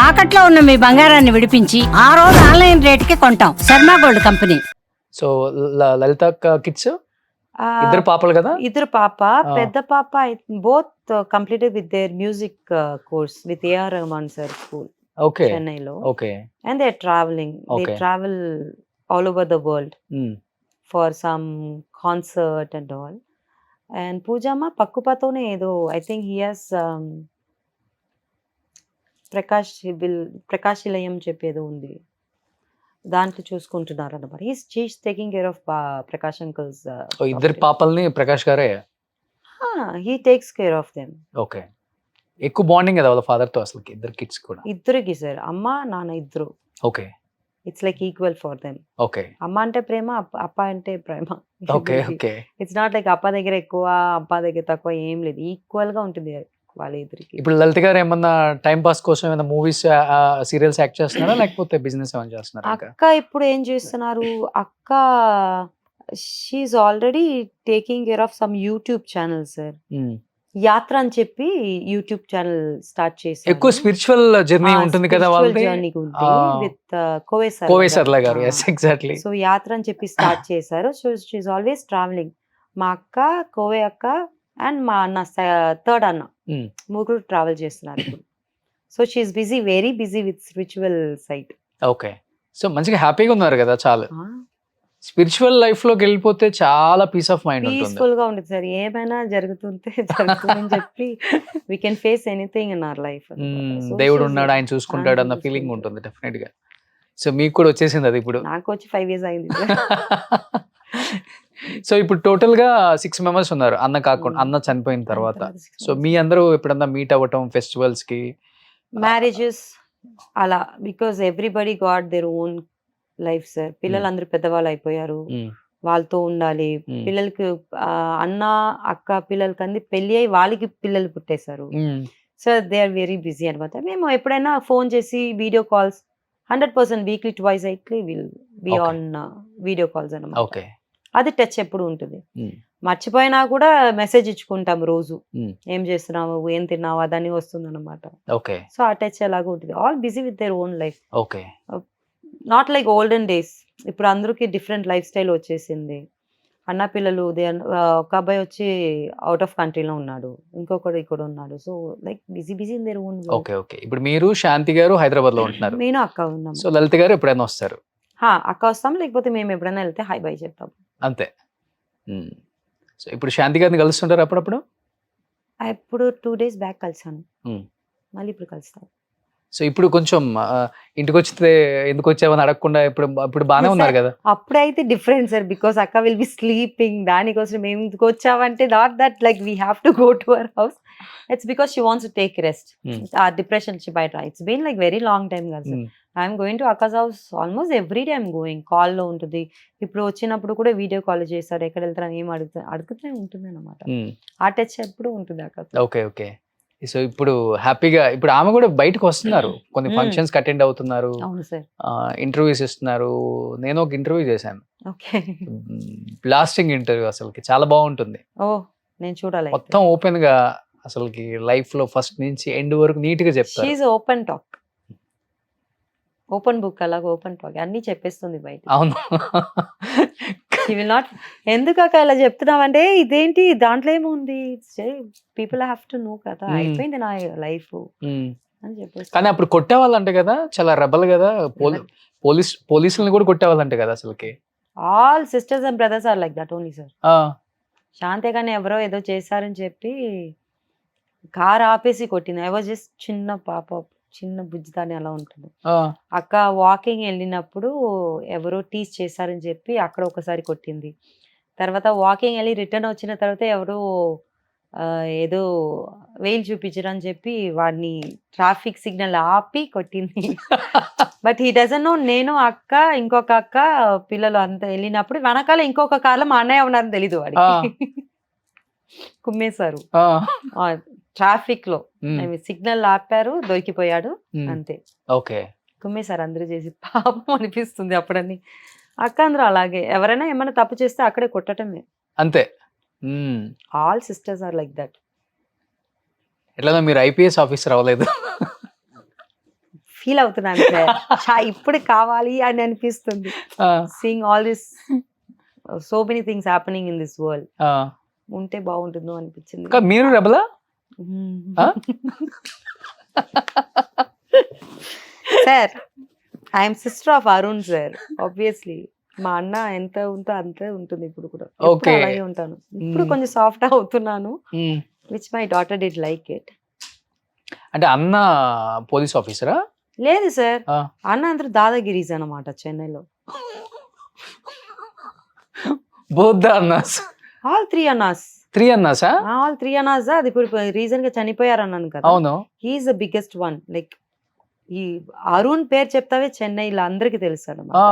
తాకట్లో ఉన్న మీ బంగారాన్ని విడిపించి ఆ రోజు ఆన్లైన్ రేటుకి కొంటాం. Sharma gold company. సో లలిత కిడ్స్ Uh, ఇద్దరు పాపలు కదా. Either Papa, Ah. Pedda Papa, both completed with their music course with A.R. Rahman sir school, okay Chennai lo. Okay And they're traveling. They Okay. travel all over the world for some concert and all. And Pujama Pakkupatone edo, I think he has Prakash Ilayam చెప్పేదో ఉంది, దాంట్లో చూసుకుంటున్నారు అన్నమాట. He's taking care of Prakash uncles. ఇద్దరు పాపల్ని ప్రకాష్ గారే. He takes care of them. Okay, ఎక్కువ bonding కదా వాళ్ళ father తో అసలు ఇద్దరు కిడ్స్ కూడా. ఇద్దరికి సార్, అమ్మ నాన్న ఇద్దరు. Okay, it's like equal for them. Okay, అమ్మ అంటే ప్రేమ, అప్ప అంటే ప్రేమ. Okay, okay. It's not like అప్ప దగ్గర ఎక్కువ అప్ప దగ్గర తక్కువ ఏం లేదు, ఈక్వల్ గా ఉంటుంది వాళ్ళ ఇద్దరికి. ఇప్పుడు లలిత గారు ఏమన్నా టైం పాస్ కోసం ఏమైనా మూవీస్ సీరియల్స్ యాక్ట్ చేస్తున్నారా లేకపోతే బిజినెస్ ఏమైనా చేస్తున్నారా? ఇంకా అక్క ఇప్పుడు ఏం చేస్తున్నారు, అక్క she already taking care of some YouTube channel sir. యాత్ర అని చెప్పి యూట్యూబ్ ఛానల్ స్టార్ట్ చేశారు. ఎక్కువ స్పిరిచువల్ జర్నీ ఉంటుంది కదా వాళ్ళది. విత్ కోవేసర్ కోవేసర్ల గారు. Yes, exactly. సో యాత్ర అని చెప్పి స్టార్ట్ చేశారు. So she always travelling. మా అక్క, కోవే అక్క అండ్ మా అన్న థర్డ్ అన్న, ముగ్గురు ట్రావెల్ చేస్తున్నారు ఇప్పుడు. So she busy, very busy with spiritual side. Okay, so మంచిగా హ్యాపీగా ఉన్నారు కదా. చాలా స్పిరిచువల్ లైఫ్ లోకి వెళ్ళిపోతే చాలా పీస్ ఆఫ్ మైండ్ ఉంటుంది. పీస్ఫుల్ గా ఉంటుంది సార్. ఏమైనా జరుగుతుంటే జరుగుతుందని చెప్పి we can face anything in our life. దేవుడు ఉన్నాడు, ఆయన చూసుకుంటాడు అన్న ఫీలింగ్ ఉంటుంది డెఫినెట్ గా. సో మీకు కూడా వచ్చేసింది అది ఇప్పుడు. నాకు వచ్చి 5 years అయింది. సో ఇప్పుడు టోటల్ గా 6 members ఉన్నారు, అన్న కాకుండా, అన్న చనిపోయిన తర్వాత. సో మీ అందరూ ఎప్పుడన్నా మీట్ అవ్వటం ఫెస్టివల్స్ కి, మ్యారేజెస్ అలా, because everybody got there own life sir. పిల్లలు అందరూ పెద్దవాళ్ళు అయిపోయారు, వాళ్ళతో ఉండాలి. పిల్లలకి అన్న అక్క పిల్లలకి అంది పెళ్లి అయ్యి వాళ్ళకి పిల్లలు పుట్టేశారు. So they are very busy అనమాట. మేము ఎప్పుడైనా ఫోన్ చేసి వీడియో కాల్స్ 100% వీక్లీ ట్వైస్ అయితే will be on video calls అనమాట. ఓకే, అది టచ్ ఎప్పుడు ఉంటుంది. మర్చిపోయినా కూడా మెసేజ్ ఇచ్చుకుంటాం రోజు, ఏం చేస్తున్నావు, ఏం తిన్నావు, అదని వస్తుంది అనమాట. ఓకే, సో ఆ టచ్ ఎలాగో ఉంటుంది. All busy with their own life. Okay, not like olden days. ఇప్పుడు అందరికి డిఫరెంట్ లైఫ్ స్టైల్ వచ్చేసింది. అన్న పిల్లలు ఒక అబ్బాయి వచ్చి అవుట్ ఆఫ్ కంట్రీలో ఉన్నాడు, ఇంకొకడు ఇక్కడ ఉన్నాడు. So like busy busy in their own. Okay, okay. ఇప్పుడు మీరు శాంతి గారు హైదరాబాద్ లో ఉంటున్నారు, నేను అక్క ఉన్నాం. సో లలిత గారు ఎప్పుడైనా వస్తారు? అక్క వస్తాం, లేకపోతే మేము ఎప్పుడైనా వెళ్తే హై బై చెప్తాం అంతే. సో ఇప్పుడు శాంతి గారిని కలుస్తుంటారు అప్పుడప్పుడు? ఇప్పుడు 2 days బ్యాక్ కలిసాను, మళ్ళీ ఇప్పుడు కలుస్తాం. సో ఇప్పుడు కొంచెం ఇంటికి వచ్చితే ఎందుకు వచ్చావని అడగకుండా ఇప్పుడు బాగానే ఉన్నారు కదా. అప్పుడైతే డిఫరెంట్ సార్, బికాస్ అక్క విల్ బి స్లీపింగ్. దానికోసం మేము ఎందుకు వచ్చావంటే not that like we have to go to our house. It's because she wants to take rest. ఆ డిప్రెషన్ షీ బయట. It's been like very long time కదా sir. I'm going to అక్కస్ house almost every day. I'm going, కాల్లో ఉంటుంది. ఇప్పుడు వచ్చినప్పుడు కూడా video call చేస్తారు, ఎక్కడ వెళ్తారా ఏం అడుగుతూనే ఉంటుంది అనమాట. ఆ టచ్ ఎప్పుడు ఉంటుంది అక్క. Okay, okay. సో ఇప్పుడు హ్యాపీగా, ఇప్పుడు ఆమె కూడా బయటకు వస్తున్నారు, కొన్ని ఫంక్షన్స్ అటెండ్ అవుతున్నారు, ఇంటర్వ్యూస్ ఇస్తున్నారు. నేను ఒక ఇంటర్వ్యూ చేశాను, బ్లాస్టింగ్ ఇంటర్వ్యూ. అసలుకి చాలా బాగుంటుంది. నేను చూడాలి. మొత్తం ఓపెన్ గా అసలుకి లైఫ్ లో ఫస్ట్ నుంచి ఎండ్ వరకు నీట్ గా చెప్తారు. She is open talk, open book. అలాగే ఓపెన్ టాక్ అన్ని చెప్పేస్తుంది బయట. అవును. నాట్ ఎందుకు అక్క ఇలా చెప్తున్నావంటే, ఇదేంటి దాంట్లో ఏముంది, పీపుల్ హ్యావ్ టు నో కదా, అయిపోయింది నా లైఫ్ అని చెప్పేసి. కానీ అప్పుడు కొట్టేవాళ్ళంటే కదా, చాలా రెబల్ కదా, పోలీసులను కూడా కొట్టేవాళ్ళంటే కదా అసలుకి. All sisters and brothers are like that only sir. శాంతే కానీ ఎవరో ఏదో చేశారని చెప్పి కార్ ఆపేసి కొట్టింది. ఐ వాజ్ జస్ట్ చిన్న పాప, చిన్న బుజ్జిదాన్ని అలా ఉంటుంది. అక్క వాకింగ్ వెళ్ళినప్పుడు ఎవరో టీస్ చేశారని చెప్పి అక్కడ ఒకసారి కొట్టింది. తర్వాత వాకింగ్ వెళ్ళి రిటర్న్ వచ్చిన తర్వాత ఎవరో ఏదో వెయిల్ చూపించరని చెప్పి వాడిని ట్రాఫిక్ సిగ్నల్ ఆపి కొట్టింది. But he doesn't know. నేను అక్క, ఇంకొక అక్క, పిల్లలు అంతా వెళ్ళినప్పుడు వెనకాల ఇంకొక కార్లో మా అన్నయ్య ఉన్నారని తెలీదు వాడికి. కుమ్మేశారు ట్రాఫిక్ లో. సిగ్నల్ ఆపారు, దొరికిపోయాడు, అంతే. ఓకే, కుమ్మేశారు అందరూ చేసి. పాపం అనిపిస్తుంది అప్పుడని. అక్క అందరూ అలాగే, ఎవరైనా ఏమైనా తప్పు చేస్తే అక్కడే కొట్టటమే అంతే. All sisters are like that. ఎట్లా మీరు ఐపీఎస్ ఆఫీసర్ అవ్వలేదు? ఫీల్ అవుతున్నాను సార్. ఇప్పుడు కావాలి అని అనిపిస్తుంది. Seeing all this so many things happening in this world. ఉంటే బాగుంటుందో అనిపించింది. మీరు రెబలా? Sir I'm sister of Arun sir. Obviously మా అన్న ఎంత ఉందో అంతే ఉంటుంది ఇప్పుడు కూడా. ఎప్పుడు అలాగే ఉంటాను. ఇప్పుడు కొంచెం సాఫ్ట్ అవుతున్నాను, which my daughter did like it. అంటే అన్న పోలీస్ ఆఫీసరా? లేదు సార్, అన్న అందరూ దాదాగిరీస్ అన్నమాట చెన్నైలో. బోత్ ద అన్నాస్? ఆల్ త్రీ అన్నాస్. ఆల్ త్రీ అన్నాస్. అది ఇప్పుడు రీసెంట్ గా చనిపోయారు అన్నాను కదా. అవును. He's the biggest one. Like ఈ అరుణ్ పేరు చెప్తావే చెన్నైలో అందరికి తెలుసు అన్నమాట.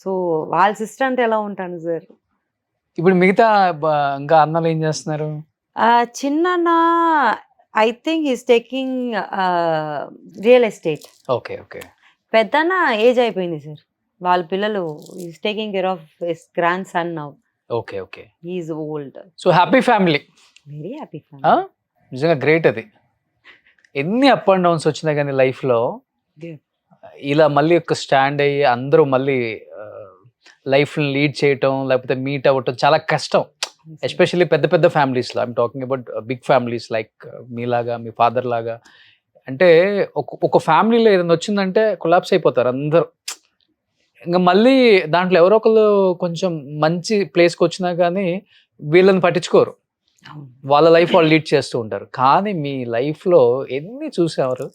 సో వాళ్ళ సిస్టర్ అంటే ఎలా ఉంటాను సార్. ఇప్పుడు మిగతా ఇంకా అన్నలు ఏం చేస్తున్నారు? చిన్న I think is taking real estate. Okay okay. Peddanna age అయిపోయింది సార్. వాళ్ళ పిల్లలు is taking care of his grand son now. Okay okay. He is old. So happy family. Very happy family. నిజంగా గ్రేట్. అది ఎన్ని up and downs వచ్చినా కానీ లైఫ్లో ఇలా మళ్ళీ ఒక స్టాండ్ అయ్యి అందరూ మళ్ళీ లైఫ్ని లీడ్ చేయటం లేకపోతే మీట్ అవ్వటం చాలా కష్టం. ఎస్పెషల్లీ పెద్ద పెద్ద ఫ్యామిలీస్లో. I'm talking about big families like మీలాగా, మీ ఫాదర్ లాగా. అంటే ఒక ఫ్యామిలీలో ఏదైనా వచ్చిందంటే కొలాప్స్ అయిపోతారు అందరూ. ఇంకా మళ్ళీ దాంట్లో ఎవరో ఒకళ్ళు కొంచెం మంచి ప్లేస్కి వచ్చినా కానీ వీళ్ళని పట్టించుకోరు. వాళ్ళ లైఫ్ వాళ్ళు లీడ్ చేస్తూ ఉంటారు. కానీ మీ లైఫ్లో ఎన్ని చూసేవారు.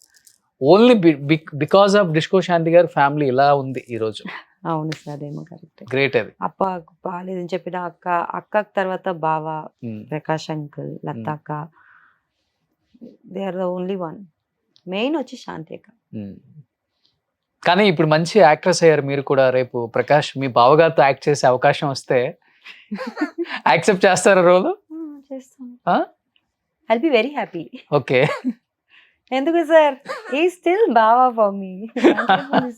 ఓన్లీ బికాస్ ఆఫ్ డిస్కో శాంతి గారి ఫ్యామిలీ ఇలా ఉంది ఈరోజు. అవును సార్, అదేమో కరెక్ట్. గ్రేట్. అది అప్ప బాగాలేదని చెప్పిన అక్క తర్వాత బావ, ప్రకాష్ అంకుల్, లతాక, they are the only one. Main వచ్చి శాంతి అక్క. కానీ ఇప్పుడు మంచి యాక్ట్రెస్ అయ్యారు మీరు కూడా. రేపు ప్రకాష్ మీ బావగారితో యాక్ట్ చేసే అవకాశం వస్తే యాక్సెప్ట్ చేస్తారా రోల్? చేస్తాను. I will be very happy. Okay. ఎందుకు సార్, ఈ స్టిల్ బావా for me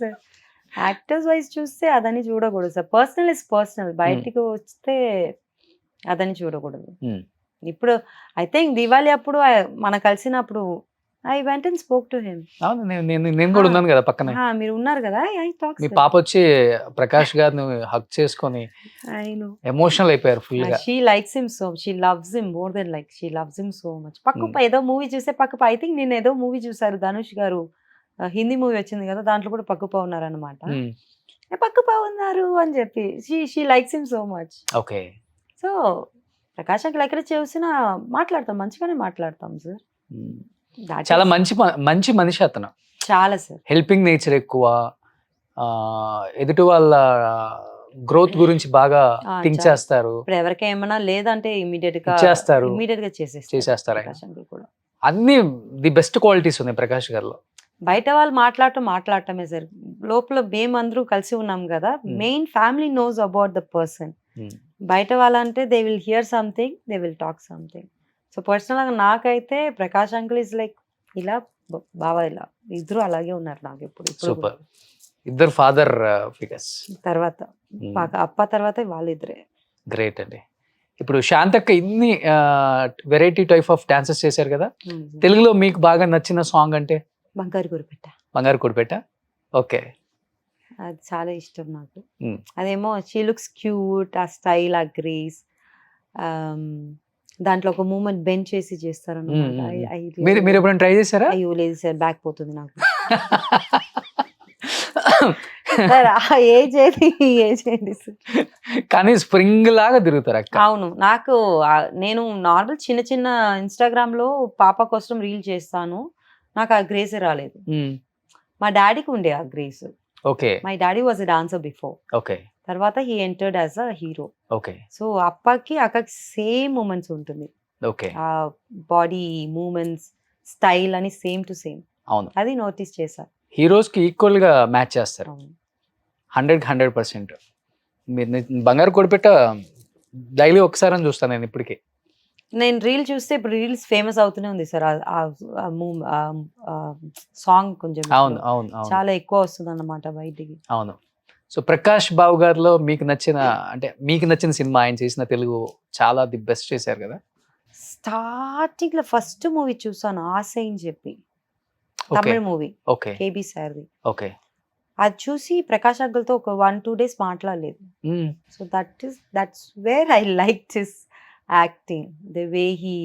sir. Actors wise చూస్తే అదని చూడకూడదు సార్. Personal is personal. బయటికి వస్తే అదని చూడకూడదు. ఇప్పుడు ఐ థింక్ దివాళీ అప్పుడు మనం కలిసినప్పుడు I went and spoke to him. నేను కూడా ఉన్నాను కదా పక్కనే. మీరు ఉన్నారు కదా. I talk. మీ పాప వచ్చి ప్రకాష్ గారిని హగ్ చేసుకొని ఎమోషనల్ అయిపోయారు ఫుల్ గా. She likes him so, she loves him more than like, she loves him so much. పక్కప ఏదో మూవీ చూస్తే పక్కప, ఐ థింక్ నేను ఏదో మూవీ చూసారు ధనుష్ గారు, హిందీ మూవీ వచ్చింది కదా, దాంట్లో కూడా పక్కప ఉన్నారు అనమాట. పక్కప ఉన్నారు అని చెప్పి she likes him so much. Okay. So Prakash uncle ఎక్కడ చూసినా మాట్లాడతాం, మంచిగానే మాట్లాడతాం సార్. చాలా మంచి మనిషి అతను. చాలా సార్. హెల్పింగ్ నేచర్ ఎక్కువ. ఎదుటి వాళ్ళ గ్రోత్ గురించి బాగా థింక్ చేస్తారు. ఇప్పుడు ఎవరికి ఏమన్నా లేదంటే ఇమీడియట్ గా చేసేస్తారు. కూడా అన్ని ది బెస్ట్ క్వాలిటీస్ ఉన్నాయి ప్రకాష్ గారిలో. బయట వాళ్ళు మాట్లాడటమే సార్. లోపల మేమందరూ కలిసి ఉన్నాం కదా. Main family knows about the person. బయట వాళ్ళంటే they will hear something, they will talk something. So పర్సనల్గా నాకైతే ప్రకాష్ అంకుల్ ఇస్ లైక్ ఇలా, బావా ఇలా, ఇద్దరు అలాగే ఉన్నారు నాకు ఇప్పుడు. సూపర్. ఇద్దరు ఫాదర్ ఫిగర్స్ తర్వాత అప్ప తర్వాత వాళ్ళిద్దరే. గ్రేట్ అండి. ఇప్పుడు శాంతక్క ఇన్ని వెరైటీ టైప్ ఆఫ్ డాన్సెస్ చేశారు కదా. తెలుగులో మీకు బాగా నచ్చిన సాంగ్ అంటే? బంగారు గురిపెట్ట. బంగారు గురిపెట్ట. ఓకే. అది చాలా ఇష్టం నాకు. అదేమో షీ లుక్స్ క్యూట్, ఆ స్టైల్, ఆ గ్రేస్. దాంట్లో ఒక మూమెంట్ బెంచ్ చేసి చేస్తారు అన్నమాట. మీరు ఎప్పుడైనా ట్రై చేశారా? అయ్యో లేదు సార్, బ్యాక్ పోతుంది నాకు. కానీ స్ప్రింగ్ లాగా తిరుగుతారు అక్క. అవును. నాకు నేను నార్మల్ చిన్న చిన్న ఇన్స్టాగ్రామ్ లో పాప కోసం రీల్ చేస్తాను. నాకు ఆ గ్రేస్ రాలేదు. మా డాడీకి ఉండే ఆ grace. Okay. My daddy was a dancer before. Okay. తర్వాత he entered as a hero. Okay. So అక్కకి సేమ్ మూమెంట్స్ ఉంటుంది. ఓకే. ఆ బాడీ మూమెంట్స్, స్టైల్ అని సేమ్ టు సేమ్. అవును, అది నోటీస్ చేశా. హీరోస్ కి ఈక్వల్ గా మ్యాచ్ చేస్తారు. 100%. మీరు బంగారు కొడిపెట్ట డైలీ ఒకసారి అని చూస్తాను నేను ఇప్పటికి. నేను రీల్ చూస్తే ఇప్పుడు రీల్స్ ఫేమస్ అవుతూనే ఉంది సార్. సాంగ్ కొంచెం అవును అవును చాలా ఎక్కువ వస్తుంది అన్నమాట బయటికి. అవును. సో ప్రకాష్ బాబు గారిలో మీకు నచ్చిన సినిమా, ఆయన చేసిన తెలుగు చాలా ది బెస్ట్ చేశారు కదా. స్టార్టింగ్ లో ఫస్ట్ మూవీ చూసాను ఆశ అని చెప్పి. ఓకే తమిళ మూవీ ఓకే కేబీ సార్ది. ఓకే అది చూసి ప్రకాష్ అంకుల్తో ఒక 1-2 డేస్ మాట్లాడలేదు. So that's where I liked his acting, the way he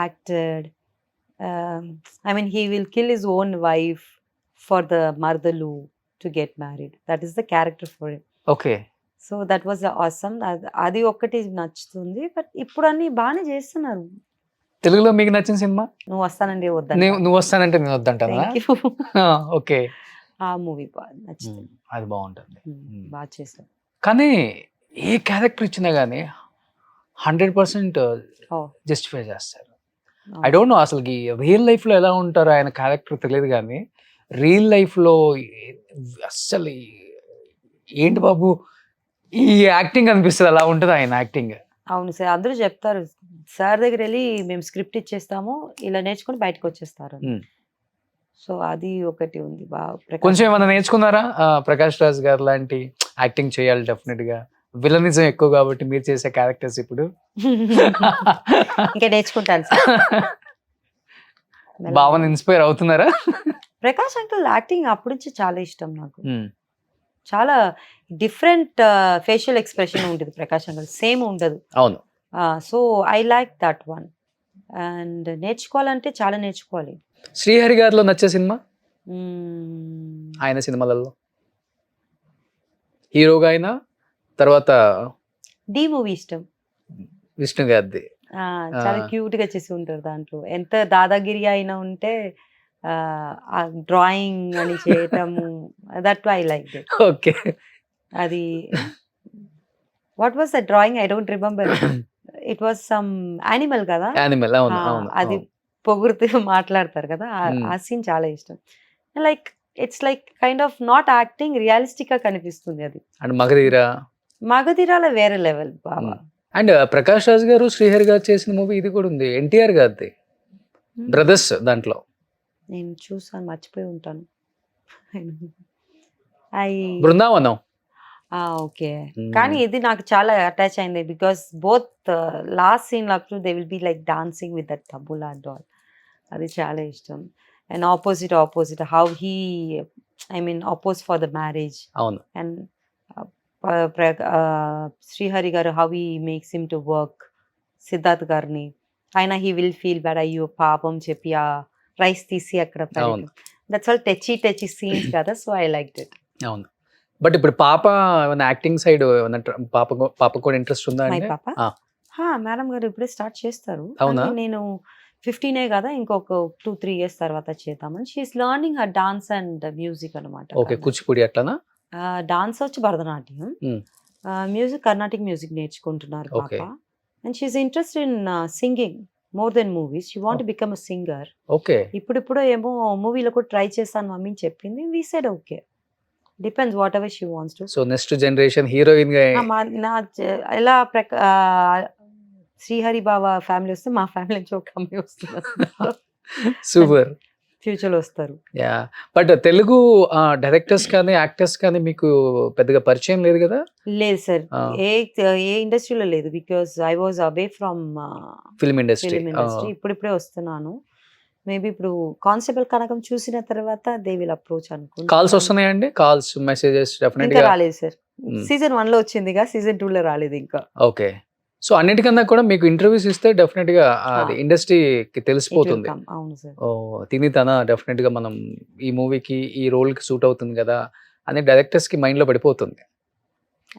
acted. I mean, he will kill his own wife for the Mardalu to get married. That is the character for him. Okay so that was awesome. అది ఒక్కటి నచ్చుతుంది. But ఇప్పుడు అన్ని బాగానే చేస్తున్నారు. తెలుగులో మీకు నచ్చిన సినిమా? నువ్వు వస్తానండి వద్దంట. నువ్వు వస్తానంటే నేను వద్దంటానా? Thank you. ఓకే ఆ మూవీ బాగా నచ్చుతుంది. అది బాగుంటుంది. బాగా చేశారు. కానీ ఏ క్యారెక్టర్ ఇచ్చినా కానీ 100% Oh. జస్టిఫై చేస్తారు. ఐ డోంట్ నో అసలుకి రియల్ లైఫ్లో ఎలా ఉంటారో ఆయన క్యారెక్టర్ తెలియదు, కానీ రియల్ లైఫ్లో అస్సలు ఏంటి బాబు ఈ యాక్టింగ్ అనిపిస్తుంది, అలా ఉంటుంది ఆయన యాక్టింగ్. అవును సార్, అందరూ చెప్తారు సార్ దగ్గర వెళ్ళి మేము స్క్రిప్ట్ ఇచ్చేస్తాము, ఇలా నేర్చుకుని బయటకు వచ్చేస్తారు. సో అది ఒకటి ఉంది బాగా. కొంచెం ఏమైనా నేర్చుకున్నారా? ప్రకాష్ రాజ్ గారు లాంటి యాక్టింగ్ చేయాలి డెఫినెట్ గా. విలనిజం ఎక్కువ కాబట్టి మీరు చేసే క్యారెక్టర్స్ ఇప్పుడు ఇంకా నేర్చుకుంటాను సార్. భావన ఇన్స్పైర్ అవుతున్నారా? ప్రకాష్ అంకుల్ యాక్టింగ్ అప్పటి నుంచి చాలా ఇష్టం నాకు. చాలా డిఫరెంట్ ఫేషియల్ ఎక్స్ప్రెషన్ ఉంటుంది ప్రకాష్ అంకుల్, సేమ్ ఉండదు. అవును. So I like that one. And నేర్చుకోవాలంటే చాలా నేర్చుకోవాలి. శ్రీహరి గారిలో నచ్చే సినిమా? ఆయన సినిమాలలో హీరోగా అయినా తర్వాత డి మూవీ ఇష్టం. విష్ణు గారిది చాలా క్యూట్ గా చేసి ఉంటారు దాంట్లో. ఎంత దాదాగిరి అయినా ఉంటే డ్రాయింగ్ అని చేయటము, that I like that. Okay. అది what was the drawing? I don't remember. It was some animal కదా. యానిమల్. అవును అవును. అది పొగుడుతూ మాట్లాడతారు కదా, ఆ సీన్ చాలా ఇష్టం. Like it's like kind of not acting, realistic గా కనిపిస్తుంది అది. అండ్ మగధీరా, మగధీరాలో వేరే level Baba. And Prakash Raj గారు శ్రీహరి గారు చేసిన మూవీ ఇది కూడా ఉంది, ఎన్టీఆర్ గారిది బ్రదర్స్. దాంట్లో నేను చూసాను, మర్చిపోయి ఉంటాను. బృందావనం. ఓకే. కానీ ఇది నాకు చాలా అటాచ్ అయింది, బికాస్ బోత్ లాస్ట్ సీన్ అప్పుడు they will be like dancing with that tabla and all. అది చాలా ఇష్టం. And opposite how he, I mean oppose for the marriage. అవును. And Srihari garu how he makes him to work Siddharth గారిని. అయినా he will feel bad, అయ్యో పాపం చెప్పి ఆ రైస్ తీసి అక్కడ దట్స్ ఆల్ టచీ సీన్స్ కదా. So I like it. అవును. బట్ ఇప్పుడు పాప ఏమైనా యాక్టింగ్ సైడ్ పాప కూడా ఇంట్రెస్ట్ ఉందా? మై పాప మేడం గారు ఇప్పుడే స్టార్ట్ చేస్తారు. అవునా? నేను 15 కదా, ఇంకొక 2-3 years తర్వాత చేద్దామని. She's learning her dance and music అనమాట. ఓకే. కూచిపూడి అట్లానా? డాన్స్ వచ్చి భరతనాట్యం, మ్యూజిక్ కర్ణాటిక్ మ్యూజిక్ నేర్చుకుంటున్నారు పాప. And she's interested in singing more then movies. She want become a singer. Okay. ఇప్పుడు ఏమో మూవీలో కూడా ట్రై చేస్తాను మమ్మీ అని చెప్పింది. We said okay, depends whatever she wants to. So next generation heroine గా ఎలా శ్రీహరి బాబా ఫ్యామిలీ వస్తే మా ఫ్యామిలీ నుంచి ఒక అమ్మాయి వస్తున్నారు. సూపర్. ఫ్యూచర్ వస్తారు. యా. బట్ తెలుగు డైరెక్టర్స్ కానీ యాక్టర్స్ కానీ మీకు పెద్దగా పరిచయం లేదు కదా? లేదు సార్, ఏ ఇండస్ట్రీలో లేదు, because I was away from film industry. ఇప్పుడిప్పుడే వస్తున్నాను. మేబీ ఇప్పుడు కానిస్టేబుల్ కనకం చూసిన తర్వాత దే విల్ అప్రోచ్ అనుకుంటా. కాల్స్ వస్తున్నాయండి? కాల్స్ మెసేజెస్ డెఫినెట్ ఇంకా గా రాలేదు సార్. సీజన్ 1 లో వచ్చిందిగా, సీజన్ 2 లో రాలేదు ఇంకా. ఓకే. సో అన్నిటికన్నా కూడా మీకు ఇంటర్వ్యూస్ ఇస్తే డెఫినెట్ గా అది ఇండస్ట్రీకి తెలిసిపోతుంది. అవును సార్. తిని తన డెఫినెట్ గా మనం ఈ మూవీకి ఈ రోల్ కి సూట్ అవుతుంది కదా అని డైరెక్టర్స్ కి మైండ్ లో పడిపోతుంది.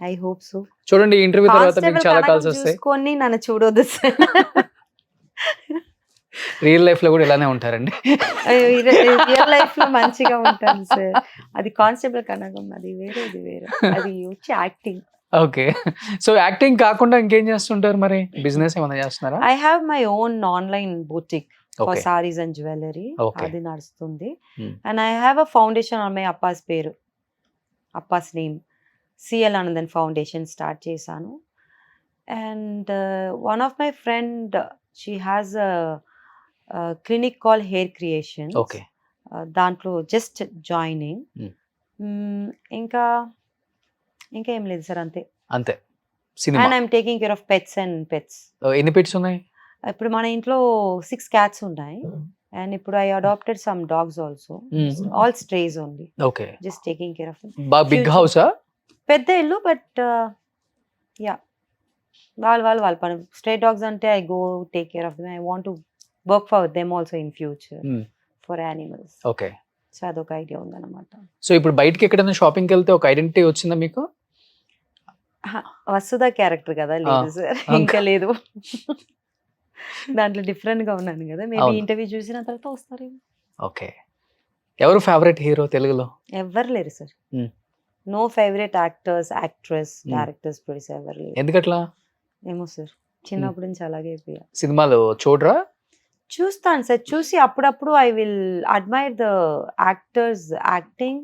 I hope so. చూడండి, ఇంటర్వ్యూ తర్వాత మీకు చాలా కాల్స్ వస్తాయి. చూసుకొని నన్ను చూడొద్దు సార్. రియల్ లైఫ్ లో కూడా ఇలానే ఉంటారండి. రియల్ లైఫ్ లో మంచిగా ఉంటాను సార్. అది కానిస్టేబుల్ కనకం, అది వేరే, అది వచ్చి యాక్టింగ్. ఓకే. సో యాక్టింగ్ కాకుండా ఇంకేం చేస్తుంటారు మరి? బిజినెస్ ఏమైనా చేస్తున్నారా? I have my own online boutique for saris and jewellery. అది నడుస్తుంది. And I have a foundation on my అప్పాస్ పేరు, అప్పాస్ name, C L Anandan foundation start చేశాను. And one of my friend, she has a clinic call hair creation. Okay. దాంట్లో just joining. ఇంకా ఏం లేదు సార్, అంతే. And I'm taking care of pets. ఎన్ని పెట్స్ ఉన్నాయి ఇప్పుడు మన ఇంట్లో? 6 cats ఉన్నాయి. అండ్ ఇప్పుడు I adopted some dogs also, all strays only, okay. Just taking care of them. బాగా బిగ్ Future. హౌసా? పెద్ద ఇల్లు, బట్ యా వాళ్ళ పని. స్ట్రే డాగ్స్ అంటే I go take care of them. I want to work for them also in future for animals. Okay. So అదొక idea ఉందన్నమాట. So ఇప్పుడు బయటకి ఎక్కడైనా షాపింగ్కి వెళ్తే ఒక ఐడెంటిటీ వచ్చిందా మీకు? వసుధ క్యారెక్టర్ కదా, లేదు సార్, అంతే. ఇంకా లేదు. దాంట్లో డిఫరెంట్ గా ఉన్నాను కదా, మేబీ అవును. ఇంటర్వ్యూ చూసిన తర్వాత వస్తారేమో. ఓకే. ఎవరు ఫేవరెట్ హీరో తెలుగులో? ఎవరు లేరు sir. Hmm. No favourite actors, actress, Hmm. Directors, producer ఎవరు లేరు. ఎందుకట్లా? ఏమో సార్, చిన్నప్పటి నుంచి అలాగే అయిపోయా. సినిమాలు చూడరా? చూస్తాను సార్, చూసి అప్పుడప్పుడు I will admire the actors acting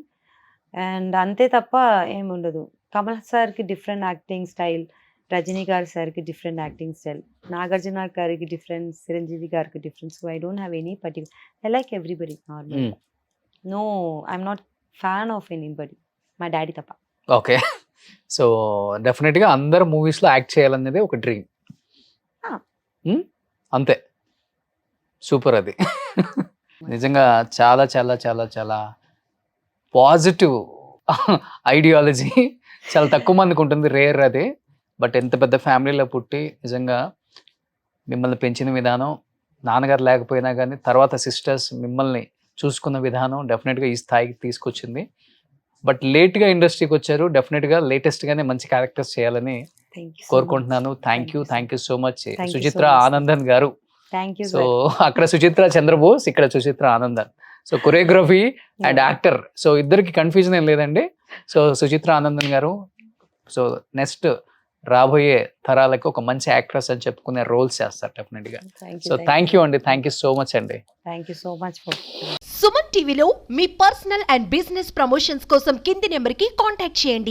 and అంతే తప్ప ఏముండదు. కమల్ సార్కి డిఫరెంట్ యాక్టింగ్ స్టైల్, రజనీ గారి సార్కి డిఫరెంట్ యాక్టింగ్ స్టైల్, నాగార్జున గారికి డిఫరెంట్, చిరంజీవి గారికి different. So I don't have any particular, I like everybody normal. Hmm. No, I'm not fan of anybody, మా daddy తప్ప. ఓకే. సో డెఫినెట్గా అందరు మూవీస్లో యాక్ట్ చేయాలనేది ఒక డ్రీమ్. Ah. అంతే. సూపర్ అది. నిజంగా చాలా చాలా చాలా చాలా పాజిటివ్ ఐడియాలజీ. చాలా తక్కువ మందికి ఉంటుంది, రేర్ అది. బట్ ఎంత పెద్ద ఫ్యామిలీలో పుట్టి నిజంగా మిమ్మల్ని పెంచిన విధానం, నాన్నగారు లేకపోయినా కానీ తర్వాత సిస్టర్స్ మిమ్మల్ని చూసుకున్న విధానం డెఫినెట్గా ఈ స్థాయికి తీసుకొచ్చింది. బట్ లేట్గా ఇండస్ట్రీకి వచ్చారు, డెఫినెట్గా లేటెస్ట్గానే మంచి క్యారెక్టర్స్ చేయాలని థ్యాంక్ యూ కోరుకుంటున్నాను. Thank you so much Thank you so Suchitra much. Anandan garu. Thank you so sir. అక్కడ సుచిత్ర చంద్రబోస్, ఇక్కడ Suchitra Anandan. So choreography and actor, so ఇద్దరికి కన్ఫ్యూజన్ ఏం లేదండి. సో సుచిత్ర ఆనందన్ గారు, సో నెక్స్ట్ రాబోయే తరాలకు ఒక మంచి యాక్ట్రెస్ అని చెప్పుకునే రోల్స్ చేస్తారు డెఫినెట్గా. సో థ్యాంక్ యూ అండి, థ్యాంక్ యూ సో మచ్ అండి. Thank you so much for. Suman టీవీలో మీ పర్సనల్ అండ్ బిజినెస్ ప్రమోషన్స్ కోసం కింది నెంబర్కి కాంటాక్ట్ చేయండి.